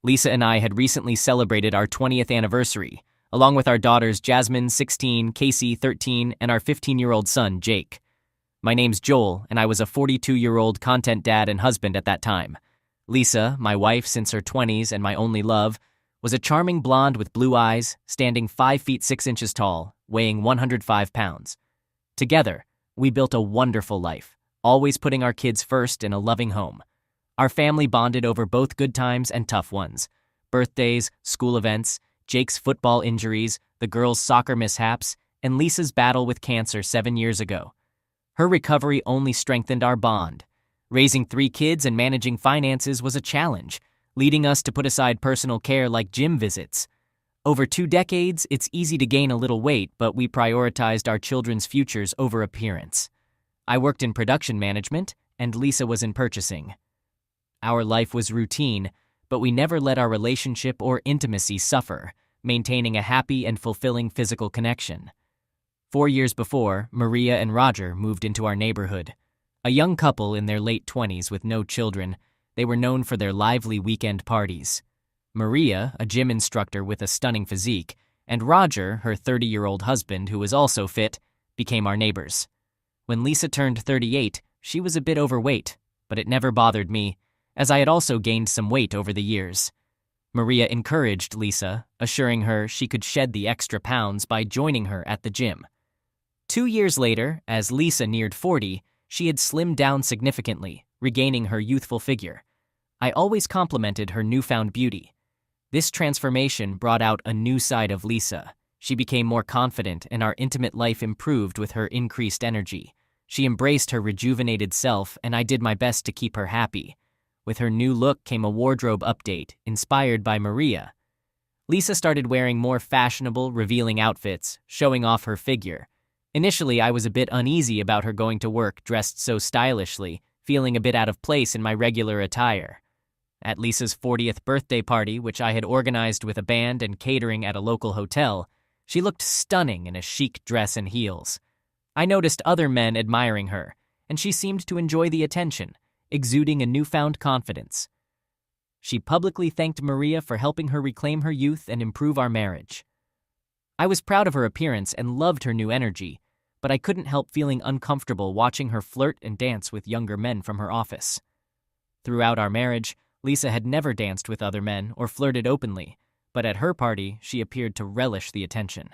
Lisa and I had recently celebrated our 20th anniversary, along with our daughters Jasmine, 16, Casey, 13, and our 15-year-old son, Jake. My name's Joel, and I was a 42-year-old content dad and husband at that time. Lisa, my wife since her 20s and my only love, was a charming blonde with blue eyes, standing 5 feet 6 inches tall, weighing 105 pounds. Together, we built a wonderful life, always putting our kids first in a loving home. Our family bonded over both good times and tough ones: birthdays, school events, Jake's football injuries, the girls' soccer mishaps, and Lisa's battle with cancer 7 years ago. Her recovery only strengthened our bond. Raising 3 kids and managing finances was a challenge, leading us to put aside personal care like gym visits. Over 2 decades, it's easy to gain a little weight, but we prioritized our children's futures over appearance. I worked in production management, and Lisa was in purchasing. Our life was routine, but we never let our relationship or intimacy suffer, maintaining a happy and fulfilling physical connection. 4 years before, Maria and Roger moved into our neighborhood. A young couple in their late 20s with no children, they were known for their lively weekend parties. Maria, a gym instructor with a stunning physique, and Roger, her 30-year-old husband who was also fit, became our neighbors. When Lisa turned 38, she was a bit overweight, but it never bothered me, as I had also gained some weight over the years. Maria encouraged Lisa, assuring her she could shed the extra pounds by joining her at the gym. 2 years later, as Lisa neared 40, she had slimmed down significantly, regaining her youthful figure. I always complimented her newfound beauty. This transformation brought out a new side of Lisa. She became more confident, and our intimate life improved with her increased energy. She embraced her rejuvenated self, and I did my best to keep her happy. With her new look came a wardrobe update, inspired by Maria. Lisa started wearing more fashionable, revealing outfits, showing off her figure. Initially, I was a bit uneasy about her going to work dressed so stylishly, feeling a bit out of place in my regular attire. At Lisa's 40th birthday party, which I had organized with a band and catering at a local hotel, she looked stunning in a chic dress and heels. I noticed other men admiring her, and she seemed to enjoy the attention, exuding a newfound confidence. She publicly thanked Maria for helping her reclaim her youth and improve our marriage. I was proud of her appearance and loved her new energy, but I couldn't help feeling uncomfortable watching her flirt and dance with younger men from her office. Throughout our marriage, Lisa had never danced with other men or flirted openly, but at her party, she appeared to relish the attention.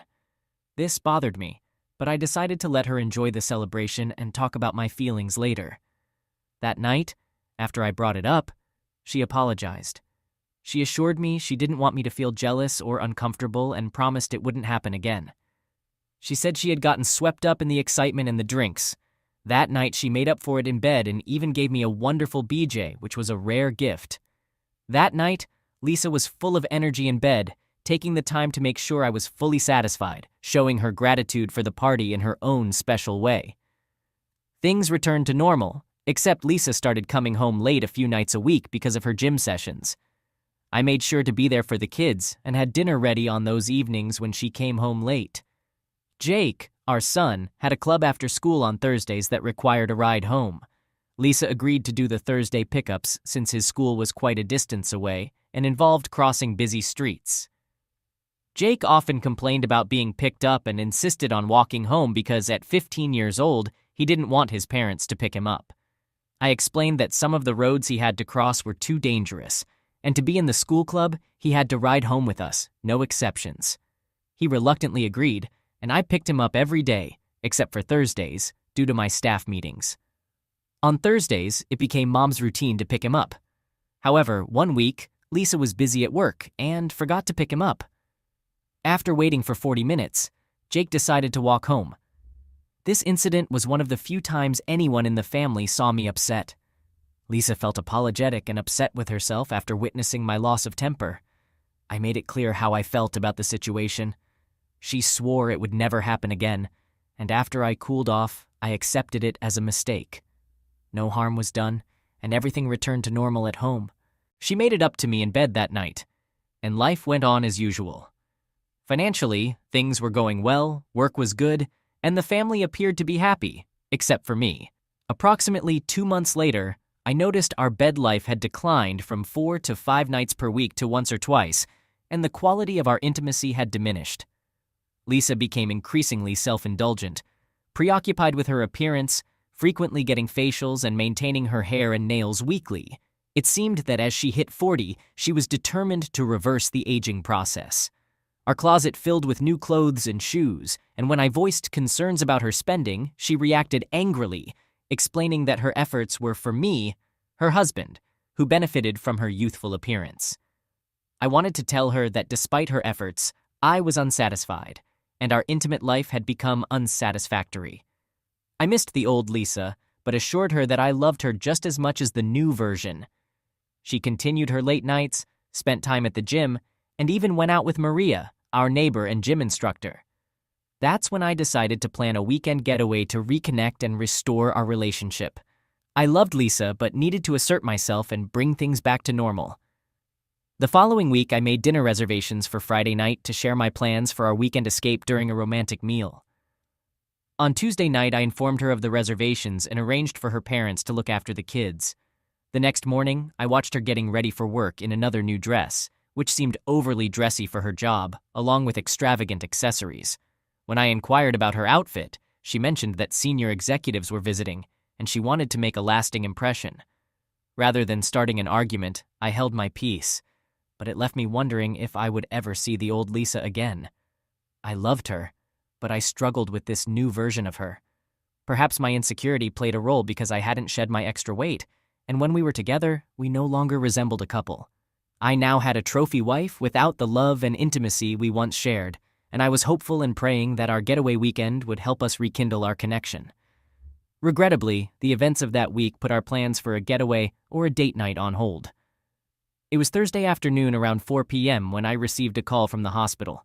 This bothered me, but I decided to let her enjoy the celebration and talk about my feelings later. That night, after I brought it up, she apologized. She assured me she didn't want me to feel jealous or uncomfortable and promised it wouldn't happen again. She said she had gotten swept up in the excitement and the drinks. That night she made up for it in bed and even gave me a wonderful BJ, which was a rare gift. That night, Lisa was full of energy in bed, taking the time to make sure I was fully satisfied, showing her gratitude for the party in her own special way. Things returned to normal, except Lisa started coming home late a few nights a week because of her gym sessions. I made sure to be there for the kids and had dinner ready on those evenings when she came home late. Jake, our son, had a club after school on Thursdays that required a ride home. Lisa agreed to do the Thursday pickups since his school was quite a distance away and involved crossing busy streets. Jake often complained about being picked up and insisted on walking home because at 15 years old, he didn't want his parents to pick him up. I explained that some of the roads he had to cross were too dangerous, and to be in the school club, he had to ride home with us, no exceptions. He reluctantly agreed, and I picked him up every day, except for Thursdays, due to my staff meetings. On Thursdays, it became Mom's routine to pick him up. However, one week, Lisa was busy at work and forgot to pick him up. After waiting for 40 minutes, Jake decided to walk home. This incident was one of the few times anyone in the family saw me upset. Lisa felt apologetic and upset with herself after witnessing my loss of temper. I made it clear how I felt about the situation. She swore it would never happen again, and after I cooled off, I accepted it as a mistake. No harm was done, and everything returned to normal at home. She made it up to me in bed that night, and life went on as usual. Financially, things were going well, work was good, and the family appeared to be happy, except for me. Approximately 2 months later, I noticed our bed life had declined from 4 to 5 nights per week to once or twice, and the quality of our intimacy had diminished. Lisa became increasingly self-indulgent, preoccupied with her appearance, frequently getting facials and maintaining her hair and nails weekly. It seemed that as she hit 40, she was determined to reverse the aging process. Our closet filled with new clothes and shoes, and when I voiced concerns about her spending, she reacted angrily, explaining that her efforts were for me, her husband, who benefited from her youthful appearance. I wanted to tell her that despite her efforts, I was unsatisfied, and our intimate life had become unsatisfactory. I missed the old Lisa, but assured her that I loved her just as much as the new version. She continued her late nights, spent time at the gym, and even went out with Maria, our neighbor and gym instructor. That's when I decided to plan a weekend getaway to reconnect and restore our relationship. I loved Lisa, but needed to assert myself and bring things back to normal. The following week, I made dinner reservations for Friday night to share my plans for our weekend escape during a romantic meal. On Tuesday night, I informed her of the reservations and arranged for her parents to look after the kids. The next morning, I watched her getting ready for work in another new dress, which seemed overly dressy for her job, along with extravagant accessories. When I inquired about her outfit, she mentioned that senior executives were visiting, and she wanted to make a lasting impression. Rather than starting an argument, I held my peace, but it left me wondering if I would ever see the old Lisa again. I loved her, but I struggled with this new version of her. Perhaps my insecurity played a role because I hadn't shed my extra weight, and when we were together, we no longer resembled a couple. I now had a trophy wife without the love and intimacy we once shared, and I was hopeful and praying that our getaway weekend would help us rekindle our connection. Regrettably, the events of that week put our plans for a getaway or a date night on hold. It was Thursday afternoon around 4 p.m. when I received a call from the hospital.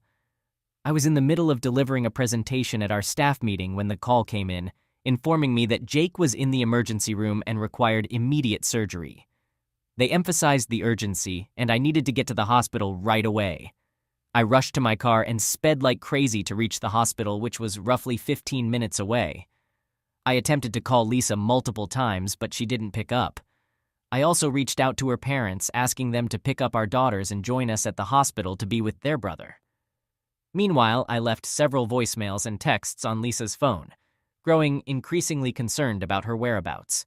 I was in the middle of delivering a presentation at our staff meeting when the call came in, informing me that Jake was in the emergency room and required immediate surgery. They emphasized the urgency, and I needed to get to the hospital right away. I rushed to my car and sped like crazy to reach the hospital, which was roughly 15 minutes away. I attempted to call Lisa multiple times, but she didn't pick up. I also reached out to her parents, asking them to pick up our daughters and join us at the hospital to be with their brother. Meanwhile, I left several voicemails and texts on Lisa's phone, growing increasingly concerned about her whereabouts.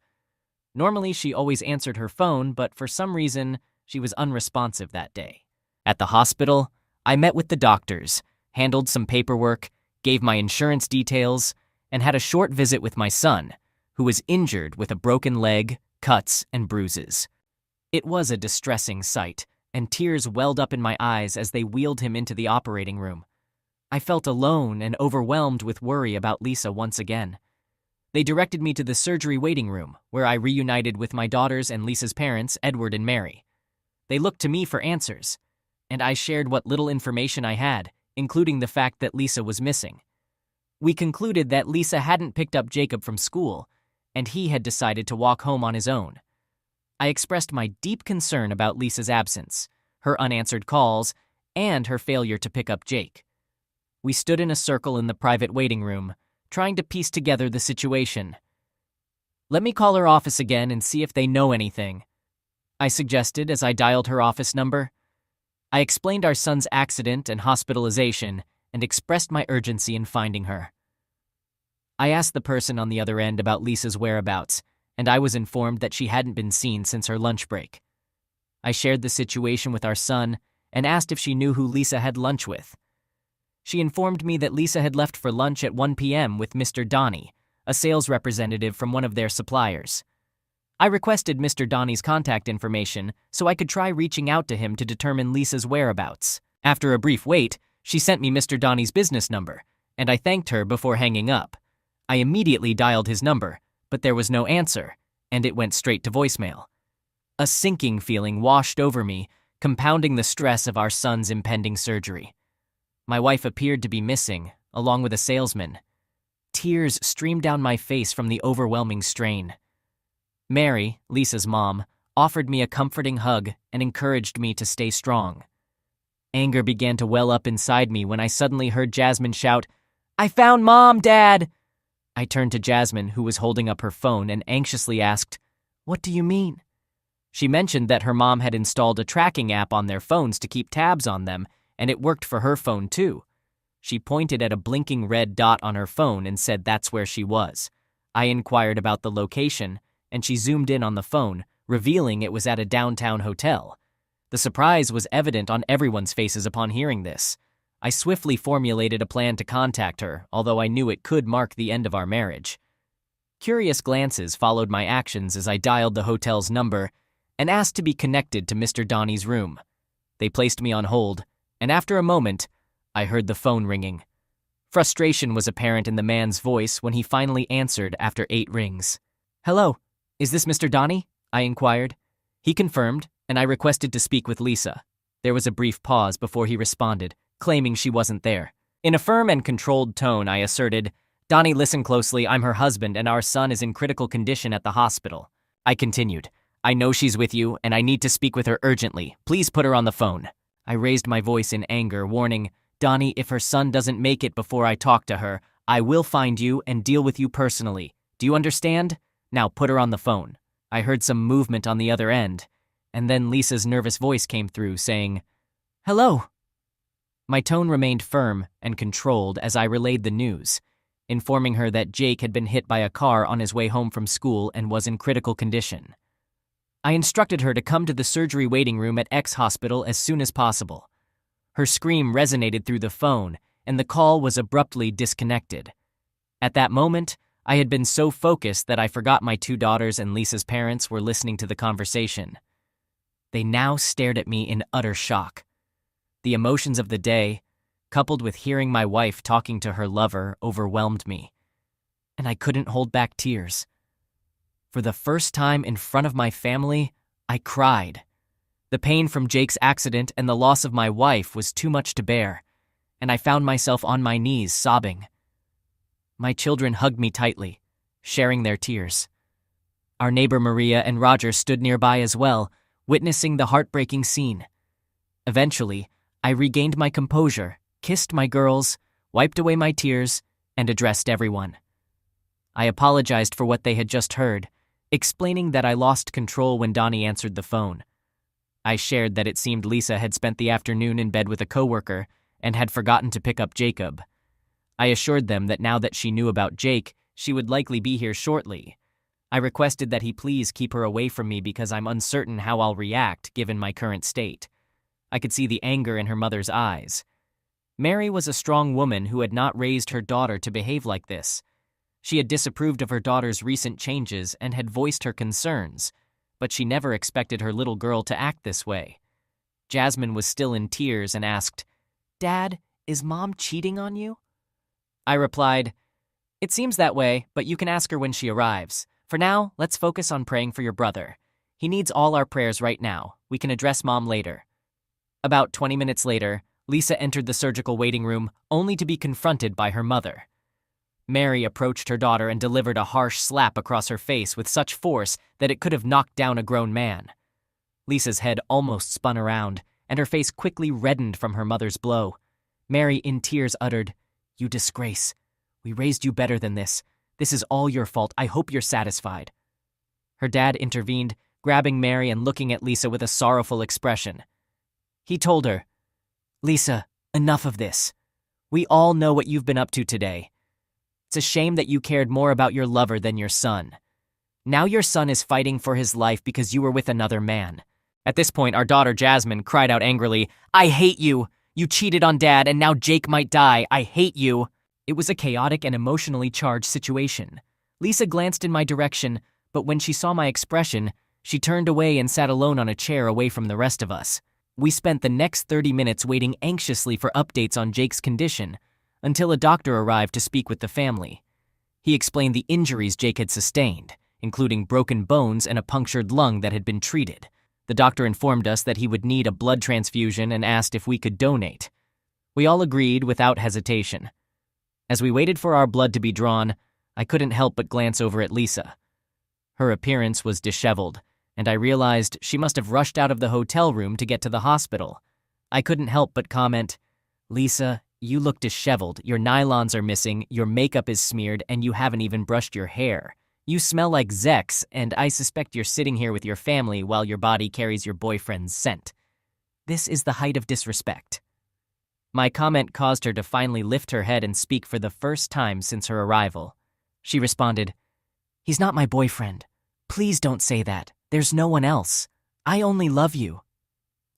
Normally, she always answered her phone, but for some reason, she was unresponsive that day. At the hospital, I met with the doctors, handled some paperwork, gave my insurance details, and had a short visit with my son, who was injured with a broken leg, cuts, and bruises. It was a distressing sight, and tears welled up in my eyes as they wheeled him into the operating room. I felt alone and overwhelmed with worry about Lisa once again. They directed me to the surgery waiting room, where I reunited with my daughters and Lisa's parents, Edward and Mary. They looked to me for answers, and I shared what little information I had, including the fact that Lisa was missing. We concluded that Lisa hadn't picked up Jacob from school, and he had decided to walk home on his own. I expressed my deep concern about Lisa's absence, her unanswered calls, and her failure to pick up Jake. We stood in a circle in the private waiting room, trying to piece together the situation. "Let me call her office again and see if they know anything," I suggested as I dialed her office number. I explained our son's accident and hospitalization and expressed my urgency in finding her. I asked the person on the other end about Lisa's whereabouts, and I was informed that she hadn't been seen since her lunch break. I shared the situation with our son and asked if she knew who Lisa had lunch with. She informed me that Lisa had left for lunch at 1 p.m. with Mr. Donnie, a sales representative from one of their suppliers. I requested Mr. Donnie's contact information so I could try reaching out to him to determine Lisa's whereabouts. After a brief wait, she sent me Mr. Donnie's business number, and I thanked her before hanging up. I immediately dialed his number, but there was no answer, and it went straight to voicemail. A sinking feeling washed over me, compounding the stress of our son's impending surgery. My wife appeared to be missing, along with a salesman. Tears streamed down my face from the overwhelming strain. Mary, Lisa's mom, offered me a comforting hug and encouraged me to stay strong. Anger began to well up inside me when I suddenly heard Jasmine shout, "I found Mom, Dad!" I turned to Jasmine, who was holding up her phone, and anxiously asked, What do you mean? She mentioned that her mom had installed a tracking app on their phones to keep tabs on them, and it worked for her phone too. She pointed at a blinking red dot on her phone and said that's where she was. I inquired about the location, and she zoomed in on the phone, revealing it was at a downtown hotel. The surprise was evident on everyone's faces upon hearing this. I swiftly formulated a plan to contact her, although I knew it could mark the end of our marriage. Curious glances followed my actions as I dialed the hotel's number and asked to be connected to Mr. Donnie's room. They placed me on hold, and after a moment, I heard the phone ringing. Frustration was apparent in the man's voice when he finally answered after 8 rings. "Hello, is this Mr. Donnie?" I inquired. He confirmed, and I requested to speak with Lisa. There was a brief pause before he responded, claiming she wasn't there. In a firm and controlled tone, I asserted, "Donnie, listen closely. I'm her husband, and our son is in critical condition at the hospital." I continued, "I know she's with you, and I need to speak with her urgently. Please put her on the phone." I raised my voice in anger, warning, "Donnie, if her son doesn't make it before I talk to her, I will find you and deal with you personally. Do you understand? Now put her on the phone." I heard some movement on the other end, and then Lisa's nervous voice came through, saying, "Hello." My tone remained firm and controlled as I relayed the news, informing her that Jake had been hit by a car on his way home from school and was in critical condition. I instructed her to come to the surgery waiting room at X hospital as soon as possible. Her scream resonated through the phone, and the call was abruptly disconnected. At that moment, I had been so focused that I forgot my 2 daughters and Lisa's parents were listening to the conversation. They now stared at me in utter shock. The emotions of the day, coupled with hearing my wife talking to her lover, overwhelmed me, and I couldn't hold back tears. For the first time in front of my family, I cried. The pain from Jake's accident and the loss of my wife was too much to bear, and I found myself on my knees sobbing. My children hugged me tightly, sharing their tears. Our neighbor Maria and Roger stood nearby as well, witnessing the heartbreaking scene. Eventually, I regained my composure, kissed my girls, wiped away my tears, and addressed everyone. I apologized for what they had just heard, explaining that I lost control when Donnie answered the phone. I shared that it seemed Lisa had spent the afternoon in bed with a coworker and had forgotten to pick up Jacob. I assured them that now that she knew about Jake, she would likely be here shortly. I requested that he please keep her away from me because I'm uncertain how I'll react given my current state. I could see the anger in her mother's eyes. Mary was a strong woman who had not raised her daughter to behave like this. She had disapproved of her daughter's recent changes and had voiced her concerns, but she never expected her little girl to act this way. Jasmine was still in tears and asked, "Dad, is Mom cheating on you?" I replied, "It seems that way, but you can ask her when she arrives. For now, let's focus on praying for your brother. He needs all our prayers right now. We can address Mom later." About 20 minutes later, Lisa entered the surgical waiting room, only to be confronted by her mother. Mary approached her daughter and delivered a harsh slap across her face with such force that it could have knocked down a grown man. Lisa's head almost spun around, and her face quickly reddened from her mother's blow. Mary, in tears, uttered, "You disgrace. We raised you better than this. This is all your fault. I hope you're satisfied." Her dad intervened, grabbing Mary and looking at Lisa with a sorrowful expression. He told her, "Lisa, enough of this. We all know what you've been up to today. It's a shame that you cared more about your lover than your son. Now your son is fighting for his life because you were with another man." At this point, our daughter Jasmine cried out angrily, "I hate you! You cheated on Dad, and now Jake might die. I hate you!" It was a chaotic and emotionally charged situation. Lisa glanced in my direction, but when she saw my expression, she turned away and sat alone on a chair away from the rest of us. We spent the next 30 minutes waiting anxiously for updates on Jake's condition, until a doctor arrived to speak with the family. He explained the injuries Jake had sustained, including broken bones and a punctured lung that had been treated. The doctor informed us that he would need a blood transfusion and asked if we could donate. We all agreed without hesitation. As we waited for our blood to be drawn, I couldn't help but glance over at Lisa. Her appearance was disheveled, and I realized she must have rushed out of the hotel room to get to the hospital. I couldn't help but comment, "Lisa, you look disheveled. Your nylons are missing, your makeup is smeared, and you haven't even brushed your hair. You smell like Zex, and I suspect you're sitting here with your family while your body carries your boyfriend's scent. This is the height of disrespect." My comment caused her to finally lift her head and speak for the first time since her arrival. She responded, "He's not my boyfriend. Please don't say that. There's no one else. I only love you."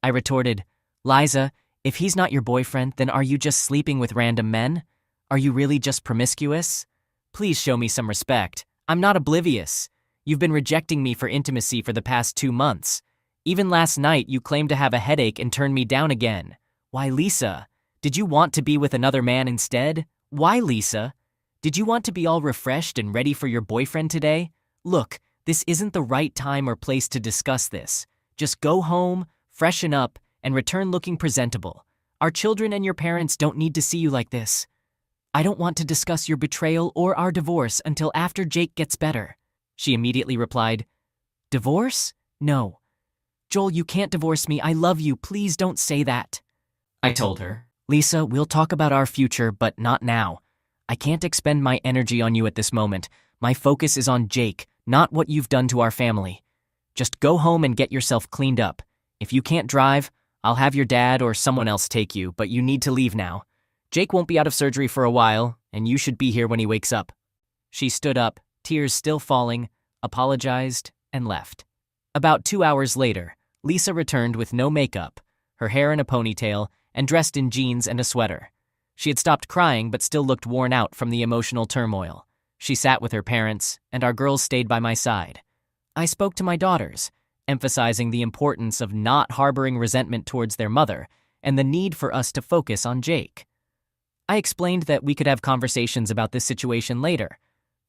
I retorted, "Liza, if he's not your boyfriend, then are you just sleeping with random men? Are you really just promiscuous? Please show me some respect. I'm not oblivious. You've been rejecting me for intimacy for the past 2 months. Even last night, you claimed to have a headache and turned me down again. Why, Lisa? Did you want to be with another man instead? Why, Lisa? Did you want to be all refreshed and ready for your boyfriend today? Look, this isn't the right time or place to discuss this. Just go home, freshen up, and return looking presentable. Our children and your parents don't need to see you like this. I don't want to discuss your betrayal or our divorce until after Jake gets better." She immediately replied, "Divorce? No. Joel, you can't divorce me. I love you. Please don't say that." I told her, "Lisa, we'll talk about our future, but not now. I can't expend my energy on you at this moment. My focus is on Jake, not what you've done to our family. Just go home and get yourself cleaned up. If you can't drive, I'll have your dad or someone else take you, but you need to leave now. Jake won't be out of surgery for a while, and you should be here when he wakes up." She stood up, tears still falling, apologized, and left. About 2 hours later, Lisa returned with no makeup, her hair in a ponytail, and dressed in jeans and a sweater. She had stopped crying but still looked worn out from the emotional turmoil. She sat with her parents, and our girls stayed by my side. I spoke to my daughters, emphasizing the importance of not harboring resentment towards their mother and the need for us to focus on Jake. I explained that we could have conversations about this situation later,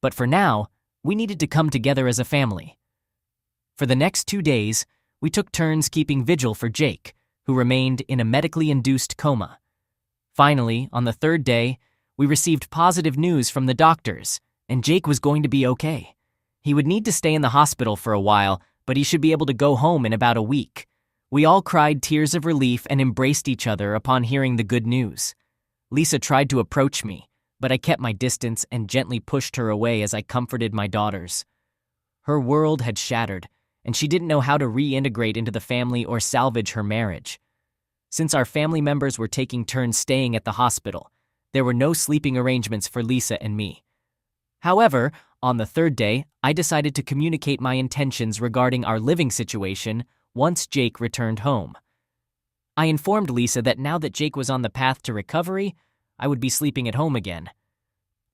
but for now, we needed to come together as a family. For the next 2 days, we took turns keeping vigil for Jake, who remained in a medically induced coma. Finally, on the 3rd day, we received positive news from the doctors, and Jake was going to be okay. He would need to stay in the hospital for a while, but he should be able to go home in about a week. We all cried tears of relief and embraced each other upon hearing the good news. Lisa tried to approach me, but I kept my distance and gently pushed her away as I comforted my daughters. Her world had shattered, and she didn't know how to reintegrate into the family or salvage her marriage. Since our family members were taking turns staying at the hospital, there were no sleeping arrangements for Lisa and me. However, on the 3rd day, I decided to communicate my intentions regarding our living situation once Jake returned home. I informed Lisa that now that Jake was on the path to recovery, I would be sleeping at home again.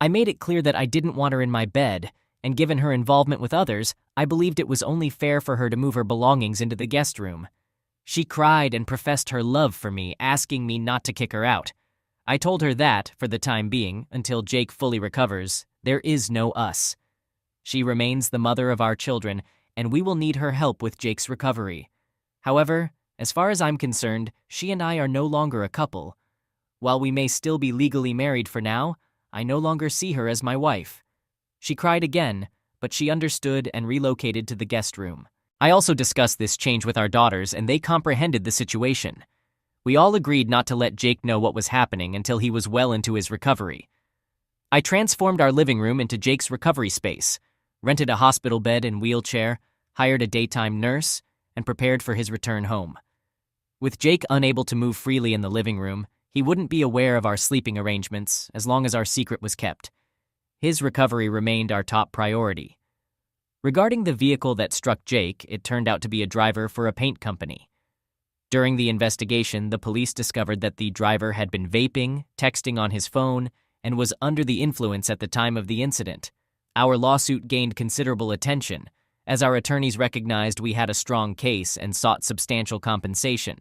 I made it clear that I didn't want her in my bed, and given her involvement with others, I believed it was only fair for her to move her belongings into the guest room. She cried and professed her love for me, asking me not to kick her out. I told her that, for the time being, until Jake fully recovers, there is no us. She remains the mother of our children, and we will need her help with Jake's recovery. However, as far as I'm concerned, she and I are no longer a couple. While we may still be legally married for now, I no longer see her as my wife. She cried again, but she understood and relocated to the guest room. I also discussed this change with our daughters, and they comprehended the situation. We all agreed not to let Jake know what was happening until he was well into his recovery. I transformed our living room into Jake's recovery space, rented a hospital bed and wheelchair, hired a daytime nurse, and prepared for his return home. With Jake unable to move freely in the living room, he wouldn't be aware of our sleeping arrangements as long as our secret was kept. His recovery remained our top priority. Regarding the vehicle that struck Jake, it turned out to be a driver for a paint company. During the investigation, the police discovered that the driver had been vaping, texting on his phone, and was under the influence at the time of the incident. Our lawsuit gained considerable attention, as our attorneys recognized we had a strong case and sought substantial compensation.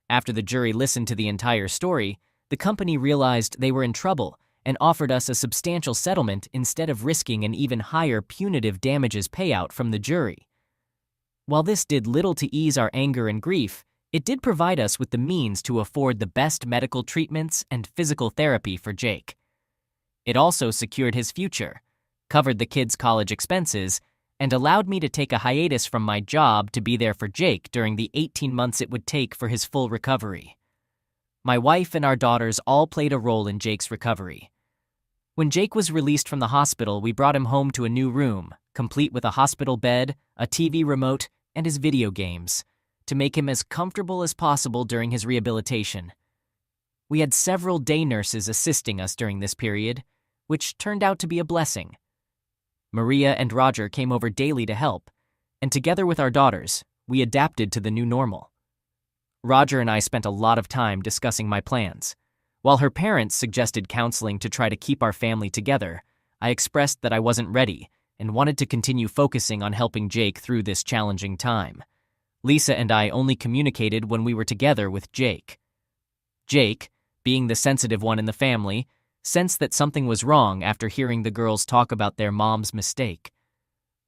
After the jury listened to the entire story, the company realized they were in trouble and offered us a substantial settlement instead of risking an even higher punitive damages payout from the jury. While this did little to ease our anger and grief, it did provide us with the means to afford the best medical treatments and physical therapy for Jake. It also secured his future, covered the kids' college expenses, and allowed me to take a hiatus from my job to be there for Jake during the 18 months it would take for his full recovery. My wife and our daughters all played a role in Jake's recovery. When Jake was released from the hospital, we brought him home to a new room, complete with a hospital bed, a TV remote, and his video games, to make him as comfortable as possible during his rehabilitation. We had several day nurses assisting us during this period, which turned out to be a blessing. Maria and Roger came over daily to help, and together with our daughters, we adapted to the new normal. Roger and I spent a lot of time discussing my plans. While her parents suggested counseling to try to keep our family together, I expressed that I wasn't ready and wanted to continue focusing on helping Jake through this challenging time. Lisa and I only communicated when we were together with Jake. Jake, being the sensitive one in the family, sensed that something was wrong after hearing the girls talk about their mom's mistake.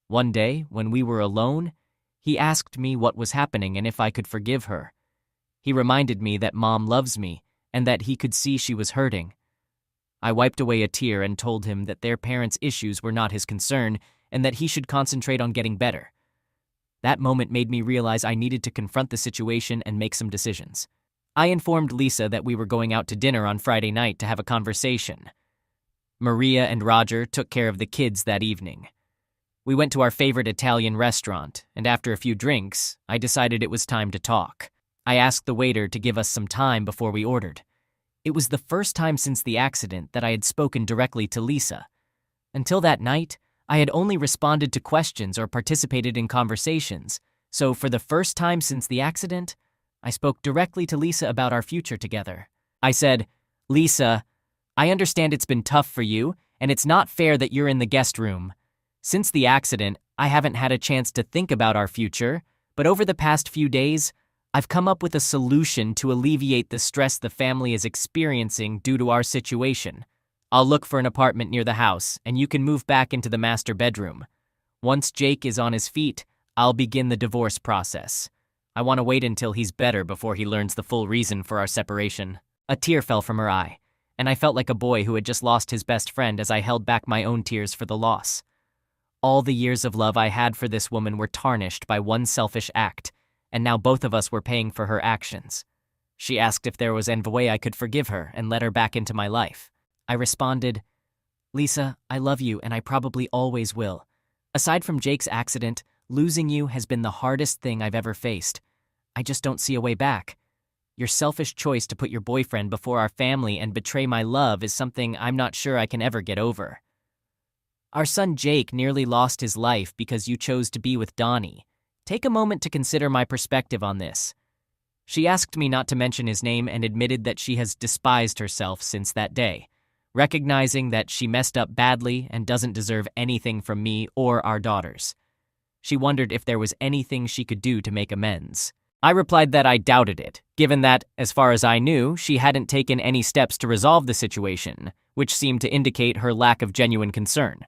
One day, when we were alone, he asked me what was happening and if I could forgive her. He reminded me that Mom loves me and that he could see she was hurting. I wiped away a tear and told him that their parents' issues were not his concern and that he should concentrate on getting better. That moment made me realize I needed to confront the situation and make some decisions. I informed Lisa that we were going out to dinner on Friday night to have a conversation. Maria and Roger took care of the kids that evening. We went to our favorite Italian restaurant, and after a few drinks, I decided it was time to talk. I asked the waiter to give us some time before we ordered. It was the first time since the accident that I had spoken directly to Lisa. Until that night, I had only responded to questions or participated in conversations, so for the first time since the accident, I spoke directly to Lisa about our future together. I said, "Lisa, I understand it's been tough for you, and it's not fair that you're in the guest room. Since the accident, I haven't had a chance to think about our future, but over the past few days, I've come up with a solution to alleviate the stress the family is experiencing due to our situation. I'll look for an apartment near the house, and you can move back into the master bedroom. Once Jake is on his feet, I'll begin the divorce process. I want to wait until he's better before he learns the full reason for our separation." A tear fell from her eye, and I felt like a boy who had just lost his best friend as I held back my own tears for the loss. All the years of love I had for this woman were tarnished by one selfish act, and now both of us were paying for her actions. She asked if there was any way I could forgive her and let her back into my life. I responded, "Lisa, I love you and I probably always will. Aside from Jake's accident, losing you has been the hardest thing I've ever faced. I just don't see a way back. Your selfish choice to put your boyfriend before our family and betray my love is something I'm not sure I can ever get over. Our son Jake nearly lost his life because you chose to be with Donnie. Take a moment to consider my perspective on this." She asked me not to mention his name and admitted that she has despised herself since that day, recognizing that she messed up badly and doesn't deserve anything from me or our daughters. She wondered if there was anything she could do to make amends. I replied that I doubted it, given that, as far as I knew, she hadn't taken any steps to resolve the situation, which seemed to indicate her lack of genuine concern.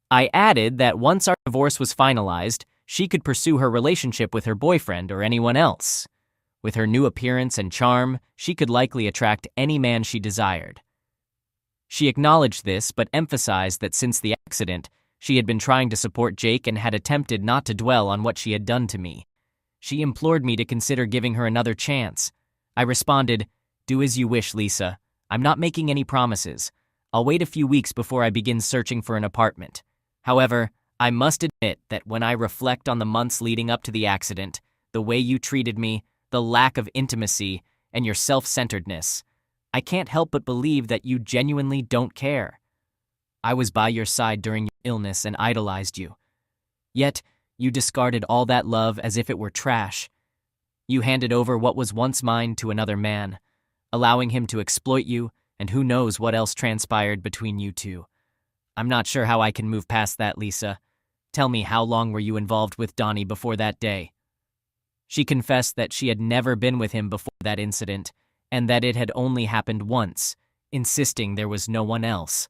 I added that once our divorce was finalized, she could pursue her relationship with her boyfriend or anyone else. With her new appearance and charm, she could likely attract any man she desired. She acknowledged this, but emphasized that since the accident, she had been trying to support Jake and had attempted not to dwell on what she had done to me. She implored me to consider giving her another chance. I responded, "Do as you wish, Lisa. I'm not making any promises. I'll wait a few weeks before I begin searching for an apartment. However, I must admit that when I reflect on the months leading up to the accident, the way you treated me, the lack of intimacy, and your self-centeredness, I can't help but believe that you genuinely don't care. I was by your side during your illness and idolized you. Yet, you discarded all that love as if it were trash. You handed over what was once mine to another man, allowing him to exploit you, and who knows what else transpired between you two. I'm not sure how I can move past that, Lisa. Tell me, how long were you involved with Donnie before that day?" She confessed that she had never been with him before that incident, and that it had only happened once, insisting there was no one else.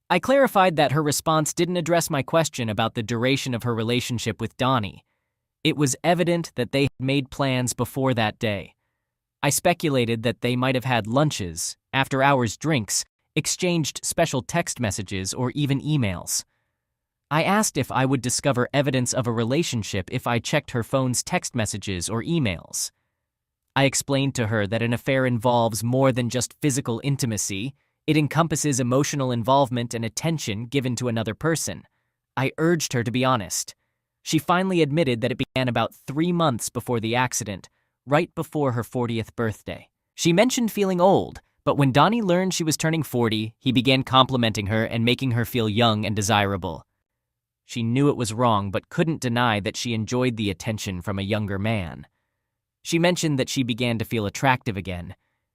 I clarified that her response didn't address my question about the duration of her relationship with Donnie. It was evident that they had made plans before that day. I speculated that they might have had lunches, after-hours drinks, exchanged special text messages, or even emails. I asked if I would discover evidence of a relationship if I checked her phone's text messages or emails. I explained to her that an affair involves more than just physical intimacy. It encompasses emotional involvement and attention given to another person. I urged her to be honest. She finally admitted that it began about 3 months before the accident, right before her 40th birthday. She mentioned feeling old, but when Donnie learned she was turning 40, he began complimenting her and making her feel young and desirable. She knew it was wrong, but couldn't deny that she enjoyed the attention from a younger man. She mentioned that she began to feel attractive again,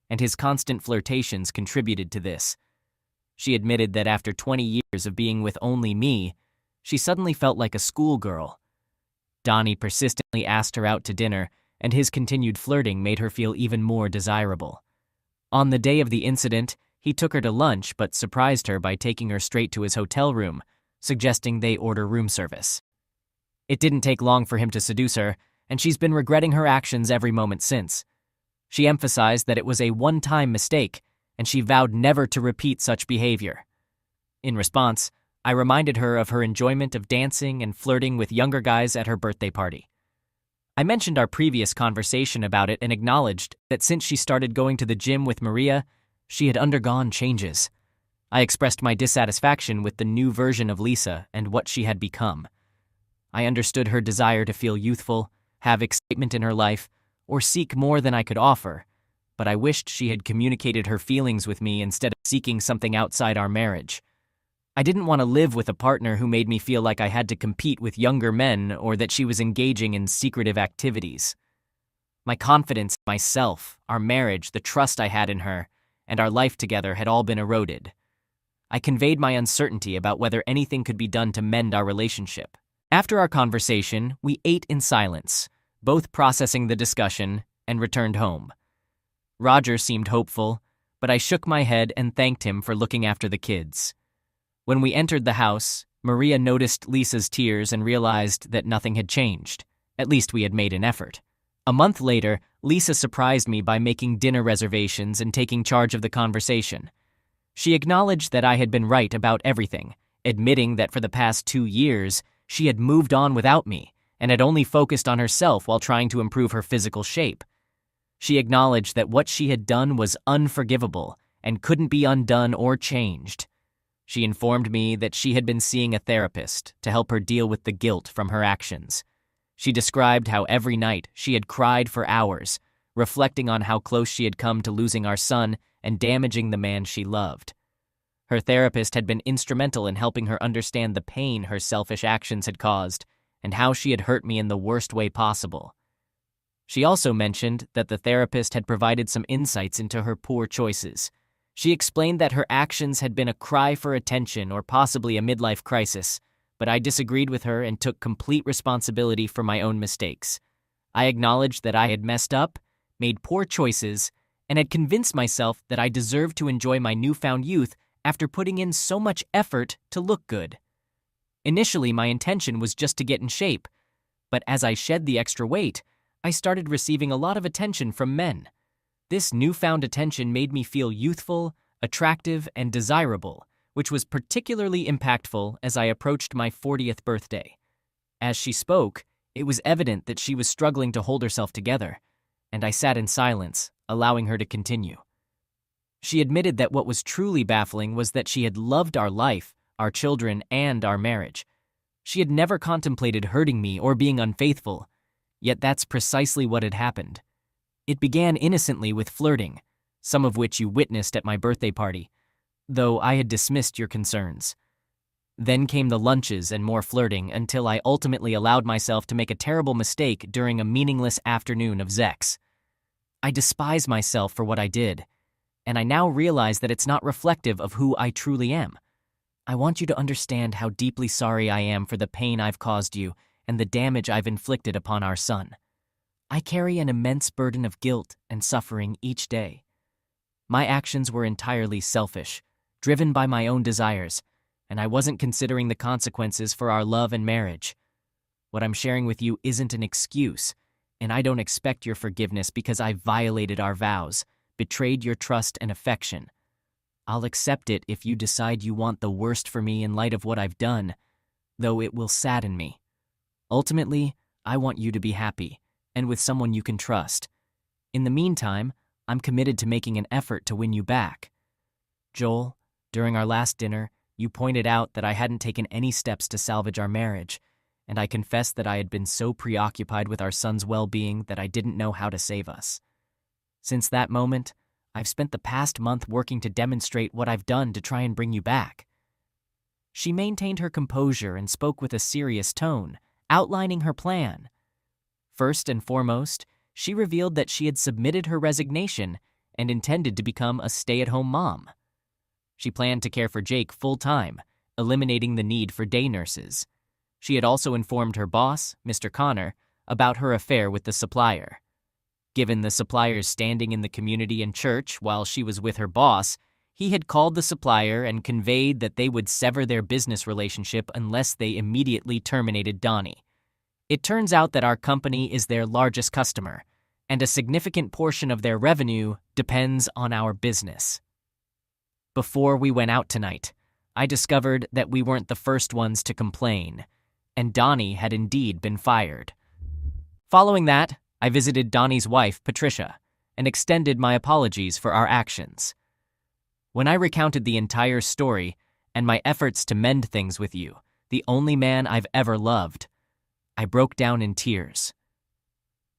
and his constant flirtations contributed to this. She admitted that after 20 years of being with only me, she suddenly felt like a schoolgirl. Donnie persistently asked her out to dinner, and his continued flirting made her feel even more desirable. On the day of the incident, he took her to lunch but surprised her by taking her straight to his hotel room, suggesting they order room service. It didn't take long for him to seduce her, and she's been regretting her actions every moment since. She emphasized that it was a one-time mistake, and she vowed never to repeat such behavior. In response, I reminded her of her enjoyment of dancing and flirting with younger guys at her birthday party. I mentioned our previous conversation about it and acknowledged that since she started going to the gym with Maria, she had undergone changes. I expressed my dissatisfaction with the new version of Lisa and what she had become. I understood her desire to feel youthful, have excitement in her life, or seek more than I could offer, but I wished she had communicated her feelings with me instead of seeking something outside our marriage. I didn't want to live with a partner who made me feel like I had to compete with younger men or that she was engaging in secretive activities. My confidence in myself, our marriage, the trust I had in her, and our life together had all been eroded. I conveyed my uncertainty about whether anything could be done to mend our relationship. After our conversation, we ate in silence, both processing the discussion, and returned home. Roger seemed hopeful, but I shook my head and thanked him for looking after the kids. When we entered the house, Maria noticed Lisa's tears and realized that nothing had changed. At least we had made an effort. A month later, Lisa surprised me by making dinner reservations and taking charge of the conversation. She acknowledged that I had been right about everything, admitting that for the past 2 years, she had moved on without me and had only focused on herself while trying to improve her physical shape. She acknowledged that what she had done was unforgivable and couldn't be undone or changed. She informed me that she had been seeing a therapist to help her deal with the guilt from her actions. She described how every night she had cried for hours, reflecting on how close she had come to losing our son and damaging the man she loved. Her therapist had been instrumental in helping her understand the pain her selfish actions had caused and how she had hurt me in the worst way possible. She also mentioned that the therapist had provided some insights into her poor choices. She explained that her actions had been a cry for attention or possibly a midlife crisis, but I disagreed with her and took complete responsibility for my own mistakes. I acknowledged that I had messed up, made poor choices, and had convinced myself that I deserved to enjoy my newfound youth after putting in so much effort to look good. Initially, my intention was just to get in shape, but as I shed the extra weight, I started receiving a lot of attention from men. This newfound attention made me feel youthful, attractive, and desirable, which was particularly impactful as I approached my 40th birthday. As she spoke, it was evident that she was struggling to hold herself together, and I sat in silence, allowing her to continue. She admitted that what was truly baffling was that she had loved our life, our children, and our marriage. She had never contemplated hurting me or being unfaithful, yet that's precisely what had happened. It began innocently with flirting, some of which you witnessed at my birthday party, though I had dismissed your concerns. Then came the lunches and more flirting until I ultimately allowed myself to make a terrible mistake during a meaningless afternoon of sex. I despise myself for what I did, and I now realize that it's not reflective of who I truly am. I want you to understand how deeply sorry I am for the pain I've caused you and the damage I've inflicted upon our son. I carry an immense burden of guilt and suffering each day. My actions were entirely selfish, driven by my own desires, and I wasn't considering the consequences for our love and marriage. What I'm sharing with you isn't an excuse, and I don't expect your forgiveness because I violated our vows, betrayed your trust and affection. I'll accept it if you decide you want the worst for me in light of what I've done, though it will sadden me. Ultimately, I want you to be happy, and with someone you can trust. In the meantime, I'm committed to making an effort to win you back. Joel, during our last dinner, you pointed out that I hadn't taken any steps to salvage our marriage, and I confessed that I had been so preoccupied with our son's well-being that I didn't know how to save us. Since that moment, I've spent the past month working to demonstrate what I've done to try and bring you back." She maintained her composure and spoke with a serious tone, outlining her plan. First and foremost, she revealed that she had submitted her resignation and intended to become a stay-at-home mom. She planned to care for Jake full-time, eliminating the need for day nurses. She had also informed her boss, Mr. Connor, about her affair with the supplier. Given the supplier's standing in the community and church while she was with her boss, he had called the supplier and conveyed that they would sever their business relationship unless they immediately terminated Donnie. It turns out that our company is their largest customer, and a significant portion of their revenue depends on our business. Before we went out tonight, I discovered that we weren't the first ones to complain, and Donnie had indeed been fired. Following that, I visited Donnie's wife, Patricia, and extended my apologies for our actions. When I recounted the entire story and my efforts to mend things with you, the only man I've ever loved, I broke down in tears.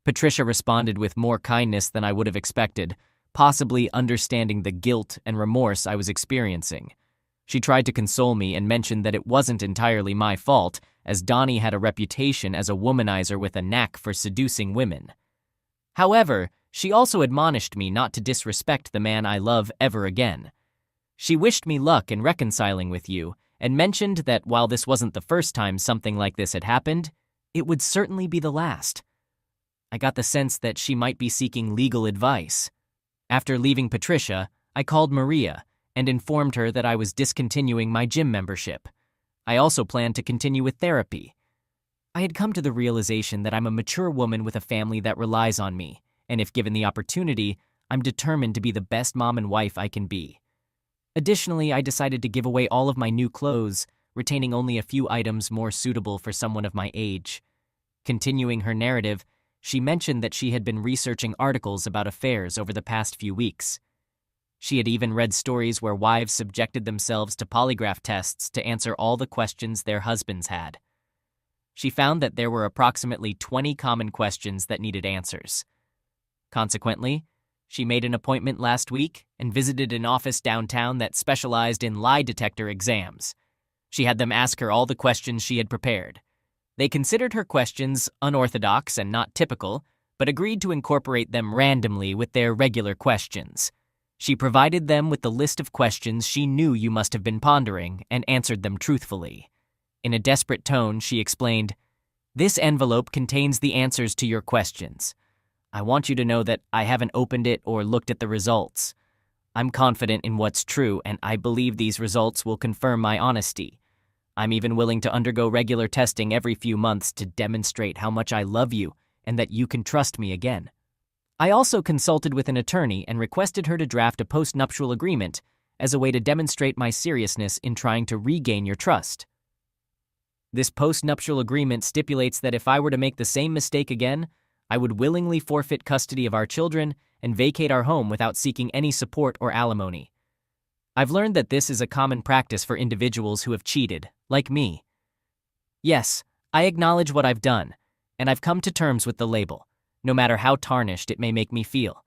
Patricia responded with more kindness than I would have expected, possibly understanding the guilt and remorse I was experiencing. She tried to console me and mentioned that it wasn't entirely my fault, as Donnie had a reputation as a womanizer with a knack for seducing women. However, she also admonished me not to disrespect the man I love ever again. She wished me luck in reconciling with you and mentioned that while this wasn't the first time something like this had happened, it would certainly be the last. I got the sense that she might be seeking legal advice. After leaving Patricia, I called Maria and informed her that I was discontinuing my gym membership. I also planned to continue with therapy. I had come to the realization that I'm a mature woman with a family that relies on me, and if given the opportunity, I'm determined to be the best mom and wife I can be. Additionally, I decided to give away all of my new clothes, retaining only a few items more suitable for someone of my age. Continuing her narrative, she mentioned that she had been researching articles about affairs over the past few weeks. She had even read stories where wives subjected themselves to polygraph tests to answer all the questions their husbands had. She found that there were approximately 20 common questions that needed answers. Consequently, she made an appointment last week and visited an office downtown that specialized in lie detector exams. She had them ask her all the questions she had prepared. They considered her questions unorthodox and not typical, but agreed to incorporate them randomly with their regular questions. She provided them with the list of questions she knew you must have been pondering and answered them truthfully. In a desperate tone, she explained, "This envelope contains the answers to your questions. I want you to know that I haven't opened it or looked at the results. I'm confident in what's true, and I believe these results will confirm my honesty. I'm even willing to undergo regular testing every few months to demonstrate how much I love you and that you can trust me again." I also consulted with an attorney and requested her to draft a postnuptial agreement as a way to demonstrate my seriousness in trying to regain your trust. This postnuptial agreement stipulates that if I were to make the same mistake again, I would willingly forfeit custody of our children and vacate our home without seeking any support or alimony. I've learned that this is a common practice for individuals who have cheated, like me. Yes, I acknowledge what I've done, and I've come to terms with the label, no matter how tarnished it may make me feel.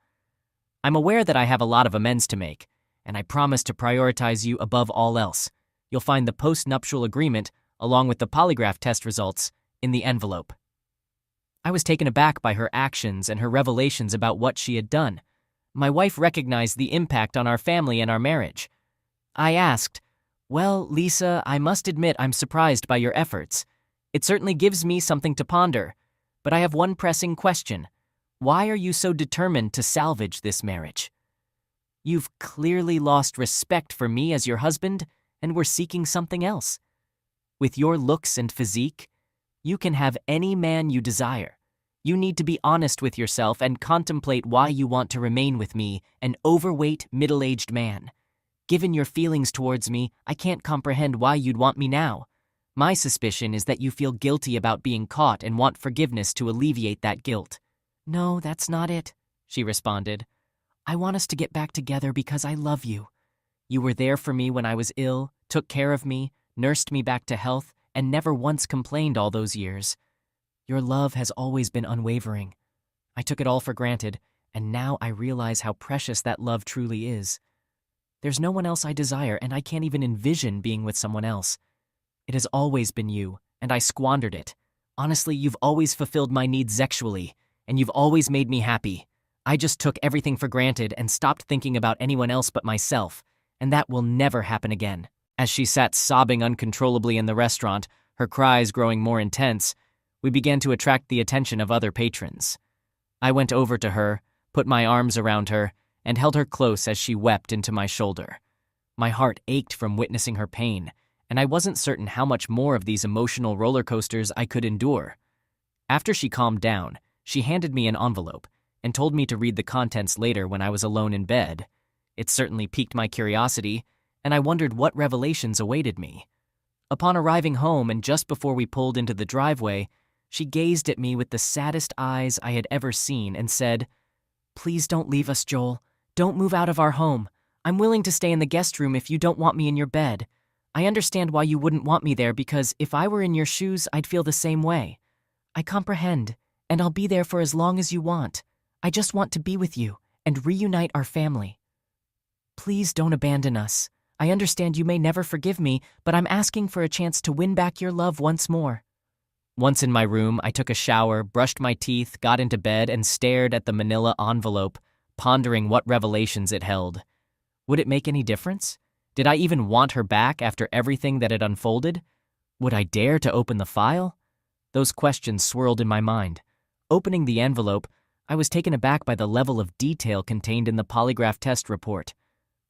I'm aware that I have a lot of amends to make, and I promise to prioritize you above all else. You'll find the postnuptial agreement, along with the polygraph test results, in the envelope. I was taken aback by her actions and her revelations about what she had done. My wife recognized the impact on our family and our marriage. I asked, "Well, Lisa, I must admit I'm surprised by your efforts. It certainly gives me something to ponder. But I have one pressing question. Why are you so determined to salvage this marriage? You've clearly lost respect for me as your husband and were seeking something else. With your looks and physique, you can have any man you desire. You need to be honest with yourself and contemplate why you want to remain with me, an overweight, middle-aged man. Given your feelings towards me, I can't comprehend why you'd want me now. My suspicion is that you feel guilty about being caught and want forgiveness to alleviate that guilt." "No, that's not it," she responded. "I want us to get back together because I love you. You were there for me when I was ill, took care of me, nursed me back to health, and never once complained all those years. Your love has always been unwavering. I took it all for granted, and now I realize how precious that love truly is. There's no one else I desire, and I can't even envision being with someone else. It has always been you, and I squandered it. Honestly, you've always fulfilled my needs sexually, and you've always made me happy. I just took everything for granted and stopped thinking about anyone else but myself, and that will never happen again. As she sat sobbing uncontrollably in the restaurant, her cries growing more intense, we began to attract the attention of other patrons. I went over to her, put my arms around her, and held her close as she wept into my shoulder. My heart ached from witnessing her pain, and I wasn't certain how much more of these emotional roller coasters I could endure. After she calmed down, she handed me an envelope and told me to read the contents later when I was alone in bed. It certainly piqued my curiosity, and I wondered what revelations awaited me. Upon arriving home and just before we pulled into the driveway, she gazed at me with the saddest eyes I had ever seen and said, "Please don't leave us, Joel. Don't move out of our home. I'm willing to stay in the guest room if you don't want me in your bed. I understand why you wouldn't want me there because if I were in your shoes, I'd feel the same way. I comprehend, and I'll be there for as long as you want. I just want to be with you and reunite our family. Please don't abandon us. I understand you may never forgive me, but I'm asking for a chance to win back your love once more." Once in my room, I took a shower, brushed my teeth, got into bed, and stared at the manila envelope, pondering what revelations it held. Would it make any difference? Did I even want her back after everything that had unfolded? Would I dare to open the file? Those questions swirled in my mind. Opening the envelope, I was taken aback by the level of detail contained in the polygraph test report.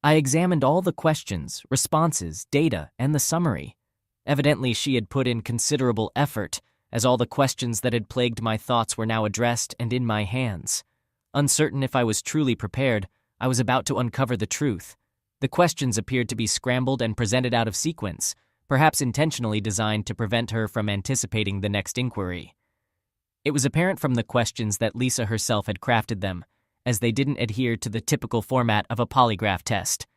I examined all the questions, responses, data, and the summary. Evidently, she had put in considerable effort, as all the questions that had plagued my thoughts were now addressed and in my hands. Uncertain if I was truly prepared, I was about to uncover the truth. The questions appeared to be scrambled and presented out of sequence, perhaps intentionally designed to prevent her from anticipating the next inquiry. It was apparent from the questions that Lisa herself had crafted them, as they didn't adhere to the typical format of a polygraph test.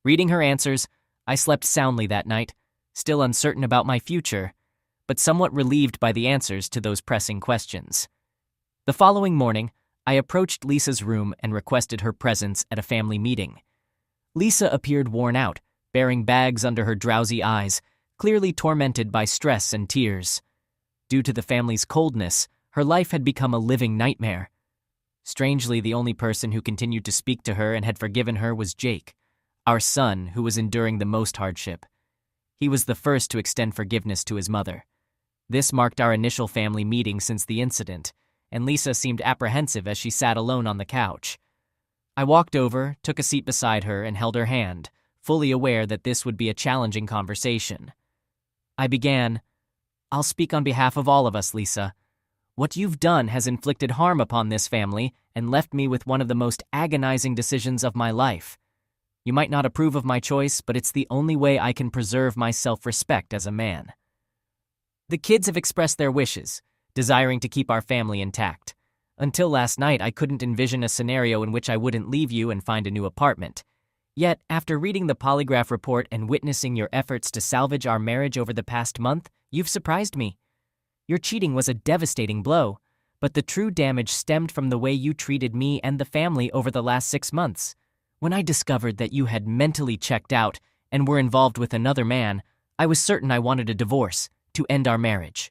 Reading her answers, I slept soundly that night, still uncertain about my future, but somewhat relieved by the answers to those pressing questions. The following morning, I approached Lisa's room and requested her presence at a family meeting. Lisa appeared worn out, bearing bags under her drowsy eyes, clearly tormented by stress and tears. Due to the family's coldness, her life had become a living nightmare. Strangely, the only person who continued to speak to her and had forgiven her was Jake, our son, who was enduring the most hardship. He was the first to extend forgiveness to his mother. This marked our initial family meeting since the incident, and Lisa seemed apprehensive as she sat alone on the couch. I walked over, took a seat beside her, and held her hand, fully aware that this would be a challenging conversation. I began, "I'll speak on behalf of all of us, Lisa. What you've done has inflicted harm upon this family and left me with one of the most agonizing decisions of my life. You might not approve of my choice, but it's the only way I can preserve my self-respect as a man. The kids have expressed their wishes, desiring to keep our family intact. Until last night, I couldn't envision a scenario in which I wouldn't leave you and find a new apartment. Yet, after reading the polygraph report and witnessing your efforts to salvage our marriage over the past month, you've surprised me. Your cheating was a devastating blow, but the true damage stemmed from the way you treated me and the family over the last 6 months. When I discovered that you had mentally checked out and were involved with another man, I was certain I wanted a divorce to end our marriage.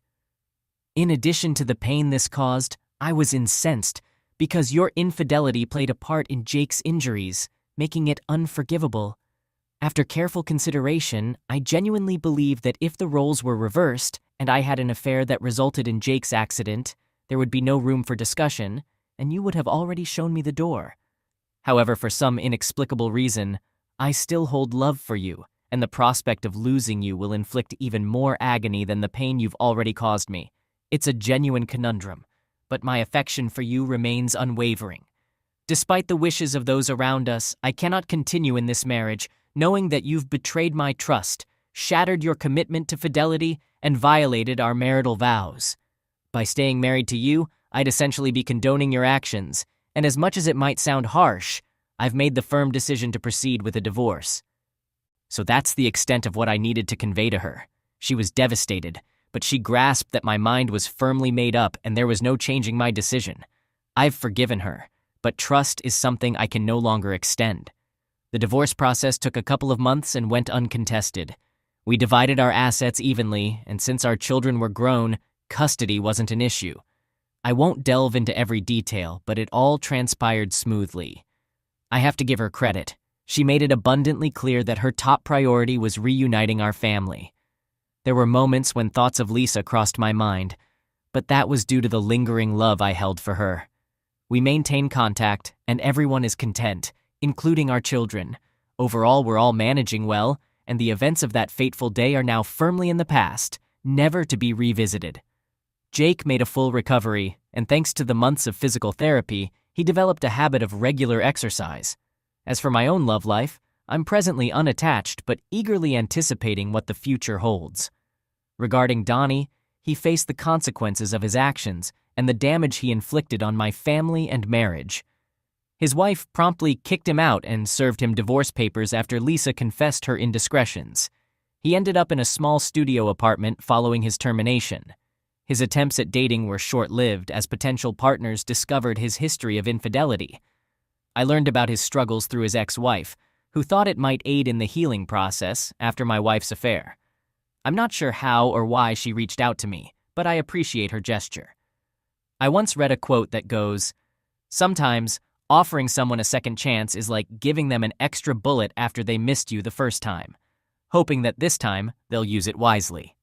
In addition to the pain this caused, I was incensed because your infidelity played a part in Jake's injuries, making it unforgivable. After careful consideration, I genuinely believe that if the roles were reversed and I had an affair that resulted in Jake's accident, there would be no room for discussion, and you would have already shown me the door. However, for some inexplicable reason, I still hold love for you, and the prospect of losing you will inflict even more agony than the pain you've already caused me. It's a genuine conundrum, but my affection for you remains unwavering. Despite the wishes of those around us, I cannot continue in this marriage, knowing that you've betrayed my trust, shattered your commitment to fidelity, and violated our marital vows. By staying married to you, I'd essentially be condoning your actions, and as much as it might sound harsh, I've made the firm decision to proceed with a divorce. So that's the extent of what I needed to convey to her. She was devastated, but she grasped that my mind was firmly made up and there was no changing my decision. I've forgiven her, but trust is something I can no longer extend. The divorce process took a couple of months and went uncontested. We divided our assets evenly, and since our children were grown, custody wasn't an issue. I won't delve into every detail, but it all transpired smoothly. I have to give her credit. She made it abundantly clear that her top priority was reuniting our family. There were moments when thoughts of Lisa crossed my mind, but that was due to the lingering love I held for her. We maintain contact, and everyone is content, including our children. Overall, we're all managing well, and the events of that fateful day are now firmly in the past, never to be revisited. Jake made a full recovery, and thanks to the months of physical therapy, he developed a habit of regular exercise. As for my own love life, I'm presently unattached but eagerly anticipating what the future holds. Regarding Donnie, he faced the consequences of his actions and the damage he inflicted on my family and marriage. His wife promptly kicked him out and served him divorce papers after Lisa confessed her indiscretions. He ended up in a small studio apartment following his termination. His attempts at dating were short-lived as potential partners discovered his history of infidelity. I learned about his struggles through his ex-wife, who thought it might aid in the healing process after my wife's affair. I'm not sure how or why she reached out to me, but I appreciate her gesture. I once read a quote that goes, "Sometimes, offering someone a second chance is like giving them an extra bullet after they missed you the first time, hoping that this time they'll use it wisely."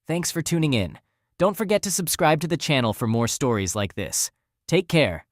Thanks for tuning in. Don't forget to subscribe to the channel for more stories like this. Take care.